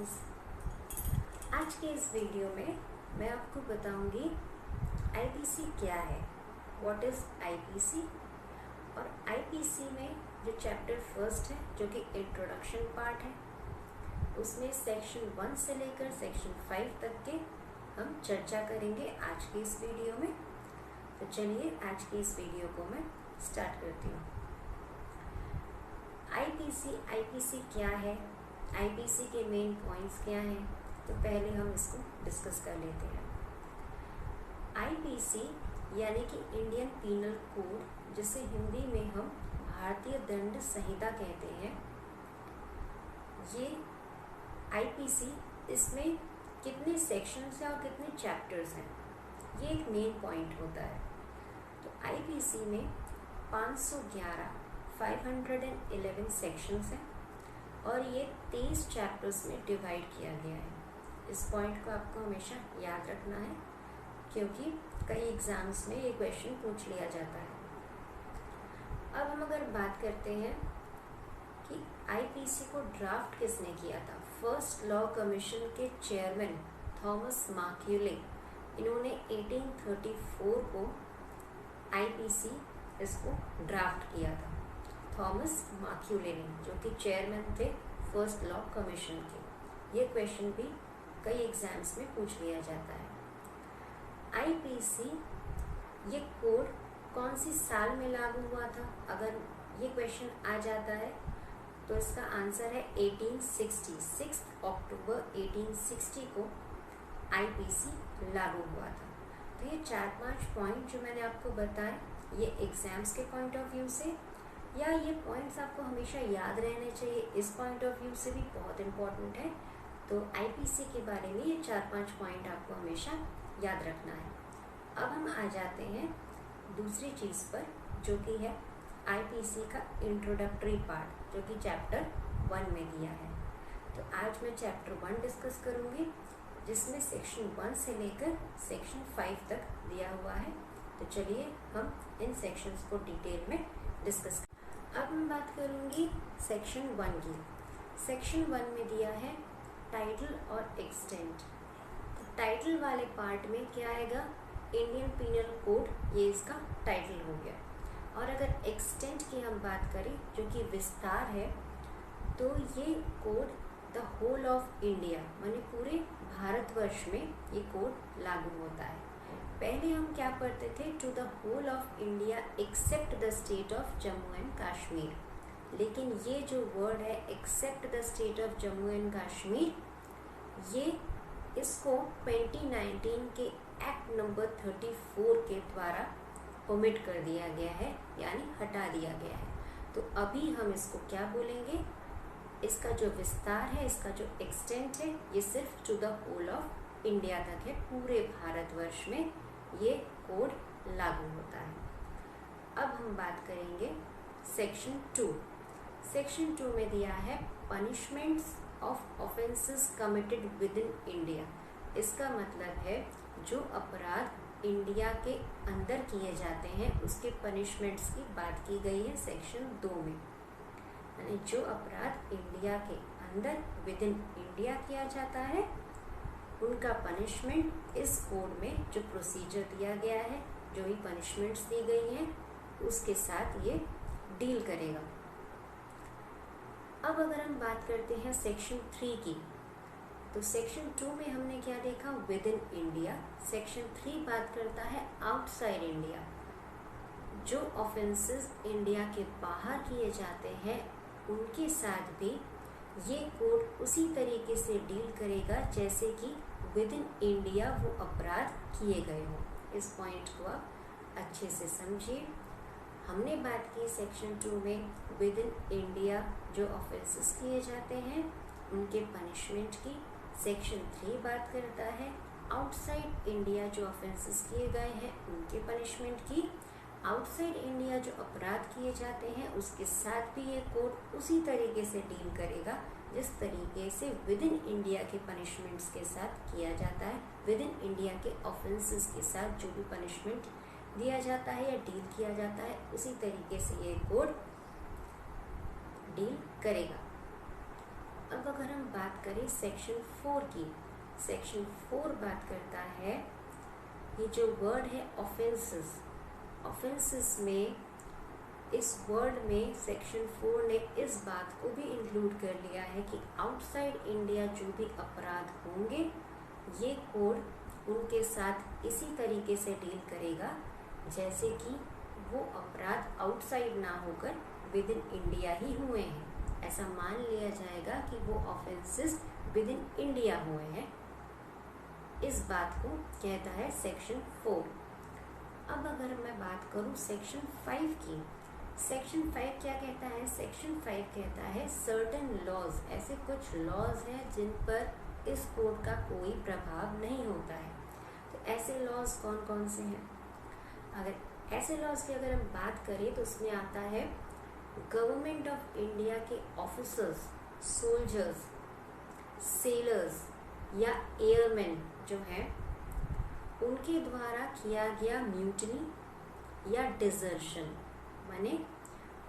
Friends, आज के इस वीडियो में मैं आपको बताऊंगी आईपीसी क्या है, व्हाट इज़ आईपीसी। और आईपीसी में जो चैप्टर फर्स्ट है जो कि इंट्रोडक्शन पार्ट है, उसमें सेक्शन 1 से लेकर सेक्शन 5 तक के हम चर्चा करेंगे आज की इस वीडियो में। तो चलिए आज की इस वीडियो को मैं स्टार्ट करती हूँ। आईपीसी क्या है, आईपीसी के मेन पॉइंट्स क्या हैं, तो पहले हम इसको डिस्कस कर लेते हैं। आईपीसी यानी कि इंडियन पीनल कोड, जिसे हिंदी में हम भारतीय दंड संहिता कहते हैं, ये आईपीसी, इसमें कितने सेक्शंस हैं और कितने चैप्टर्स हैं, ये एक मेन पॉइंट होता है। तो आईपीसी में 511 सेक्शंस हैं और ये 23 चैप्टर्स में डिवाइड किया गया है। इस पॉइंट को आपको हमेशा याद रखना है क्योंकि कई एग्ज़ाम्स में ये क्वेश्चन पूछ लिया जाता है। अब हम अगर बात करते हैं कि आईपीसी को ड्राफ्ट किसने किया था, फर्स्ट लॉ कमीशन के चेयरमैन थॉमस माक्यूले, इन्होंने 1834 को आईपीसी इसको ड्राफ्ट किया था। थॉमस माक्यूले ने, जो कि चेयरमैन थे फर्स्ट लॉ कमीशन के। ये क्वेश्चन भी कई एग्जाम्स में पूछ लिया जाता है। आईपीसी ये कोड कौन सी साल में लागू हुआ था, अगर ये क्वेश्चन आ जाता है तो इसका आंसर है 1860। 6 अक्टूबर 1860 को आईपीसी लागू हुआ था। तो ये 4-5 पॉइंट जो मैंने आपको बताए, ये एग्जाम्स के पॉइंट ऑफ व्यू से, या ये पॉइंट्स आपको हमेशा याद रहने चाहिए, इस पॉइंट ऑफ व्यू से भी बहुत इम्पॉर्टेंट है। तो आईपीसी के बारे में ये 4-5 पॉइंट आपको हमेशा याद रखना है। अब हम आ जाते हैं दूसरी चीज़ पर, जो कि है आईपीसी का इंट्रोडक्टरी पार्ट, जो कि चैप्टर 1 में दिया है। तो आज मैं चैप्टर 1 डिस्कस करूँगी, जिसमें सेक्शन 1 से लेकर सेक्शन 5 तक दिया हुआ है। तो चलिए हम इन सेक्शंस को डिटेल में डिस्कस। अब मैं बात करूँगी सेक्शन 1 की। सेक्शन 1 में दिया है टाइटल और एक्सटेंट। तो टाइटल वाले पार्ट में क्या आएगा, इंडियन पीनल कोड, ये इसका टाइटल हो गया। और अगर एक्सटेंट की हम बात करें, जो कि विस्तार है, तो ये code the whole of India, माने पूरे भारतवर्ष में ये कोड लागू होता है। पहले हम क्या पढ़ते थे, to the whole of India except the state of Jammu and Kashmir. लेकिन ये जो वर्ड है except the state of Jammu and Kashmir, ये इसको 2019 के एक्ट नंबर 34 के द्वारा ओमिट कर दिया गया है, यानी हटा दिया गया है। तो अभी हम इसको क्या बोलेंगे, इसका जो विस्तार है, इसका जो एक्सटेंट है, ये सिर्फ to the whole of India तक है, पूरे भारतवर्ष में ये कोड लागू होता है। अब हम बात करेंगे सेक्शन 2। सेक्शन 2 में दिया है punishments of offences committed with in India. इसका मतलब है जो अपराध इंडिया के अंदर किए जाते हैं, उसके पनिशमेंट्स की बात की गई है सेक्शन 2 में। यानी जो अपराध इंडिया के अंदर विद इन इंडिया किया जाता है, उनका पनिशमेंट इस कोड में जो प्रोसीजर दिया गया है, जो भी पनिशमेंट्स दी गई हैं, उसके साथ ये डील करेगा। अब अगर हम बात करते हैं सेक्शन 3 की, तो सेक्शन 2 में हमने क्या देखा, विद इन इंडिया। सेक्शन 3 बात करता है आउटसाइड इंडिया। जो ऑफेंसेस इंडिया के बाहर किए जाते हैं, उनके साथ भी ये कोड उसी तरीके से डील करेगा जैसे कि विद इन इंडिया वो अपराध किए गए हों। इस पॉइंट को आप अच्छे से समझिए। हमने बात की सेक्शन 2 में विद इन इंडिया जो ऑफेंसेस किए जाते हैं उनके पनिशमेंट की। सेक्शन 3 बात करता है आउटसाइड इंडिया जो ऑफेंसेस किए गए हैं उनके पनिशमेंट की। आउटसाइड इंडिया जो अपराध किए जाते हैं उसके साथ भी ये कोड उसी तरीके से डील करेगा जिस तरीके से विद इन इंडिया के पनिशमेंट्स के साथ किया जाता है। विद इन इंडिया के ऑफेंसेस के साथ जो भी पनिशमेंट दिया जाता है या डील किया जाता है, उसी तरीके से ये कोड डील करेगा। अब अगर हम बात करें सेक्शन 4 की, सेक्शन 4 बात करता है, ये जो वर्ड है ऑफेंसेस, ऑफेंसेस में इस वर्ड में सेक्शन 4 ने इस बात को भी इंक्लूड कर लिया है कि आउटसाइड इंडिया जो भी अपराध होंगे ये कोड उनके साथ इसी तरीके से डील करेगा जैसे कि वो अपराध आउटसाइड ना होकर विद इन इंडिया ही हुए हैं। ऐसा मान लिया जाएगा कि वो ऑफेंसेस विद इन इंडिया हुए हैं। इस बात को कहता है सेक्शन 4। अब अगर मैं बात करूं सेक्शन 5 की, सेक्शन 5 क्या कहता है? सेक्शन 5 कहता है सर्टेन लॉज, ऐसे कुछ लॉज हैं जिन पर इस कोड का कोई प्रभाव नहीं होता है। तो ऐसे लॉज कौन कौन से हैं? अगर ऐसे लॉज की अगर हम बात करें तो उसमें आता है गवर्नमेंट ऑफ इंडिया के ऑफिसर्स, सोल्जर्स, सेलर्स या एयरमैन जो हैं उनके द्वारा किया गया म्यूटनी या डिजर्शन, माने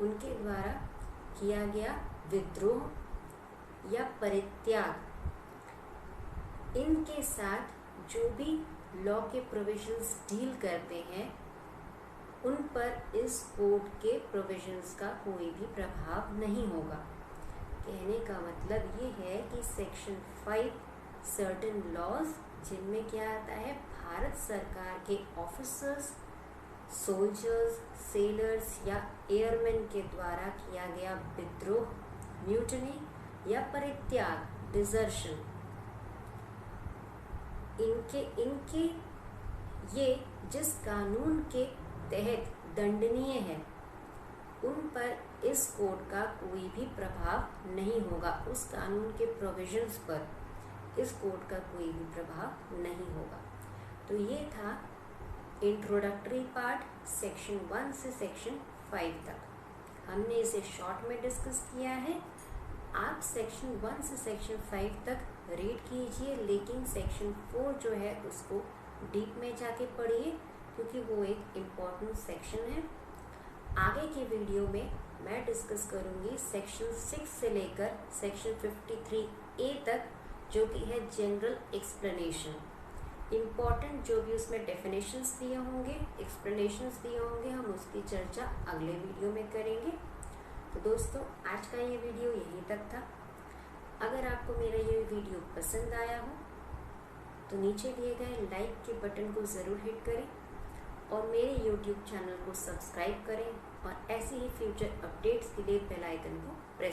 उनके द्वारा किया गया विद्रोह या परित्याग, इनके साथ जो भी लॉ के प्रोविजंस डील करते हैं उन पर इस कोड के प्रोविजंस का कोई भी प्रभाव नहीं होगा। कहने का मतलब ये है कि सेक्शन 5 सर्टेन लॉज जिनमें क्या आता है, भारत सरकार के ऑफिसर्स, सोल्जर्स, सेलर्स या एयरमैन के द्वारा किया गया विद्रोह, म्यूटनी या परित्याग, डिजर्शन, इनके ये जिस कानून के तहत दंडनीय है उन पर इस कोड का कोई भी प्रभाव नहीं होगा। उस कानून के प्रोविजंस पर इस कोड का कोई भी प्रभाव नहीं होगा। तो ये था इंट्रोडक्टरी पार्ट सेक्शन 1 से सेक्शन 5 तक। हमने इसे शॉर्ट में डिस्कस किया है। आप सेक्शन 1 से सेक्शन 5 तक रीड कीजिए, लेकिन सेक्शन 4 जो है उसको डीप में जाके पढ़िए क्योंकि वो एक इम्पॉर्टेंट सेक्शन है। आगे की वीडियो में मैं डिस्कस करूँगी सेक्शन 6 से लेकर सेक्शन 53A तक, जो कि है जनरल एक्सप्लेनेशन। इम्पॉर्टेंट जो भी उसमें डेफिनेशंस दिए होंगे, एक्सप्लेनेशंस दिए होंगे, हम उसकी चर्चा अगले वीडियो में करेंगे। तो दोस्तों, आज का ये वीडियो यहीं तक था। अगर आपको मेरा ये वीडियो पसंद आया हो तो नीचे दिए गए लाइक के बटन को ज़रूर हिट करें और मेरे YouTube चैनल को सब्सक्राइब करें और ऐसे ही फ्यूचर अपडेट्स के लिए बेल आइकन को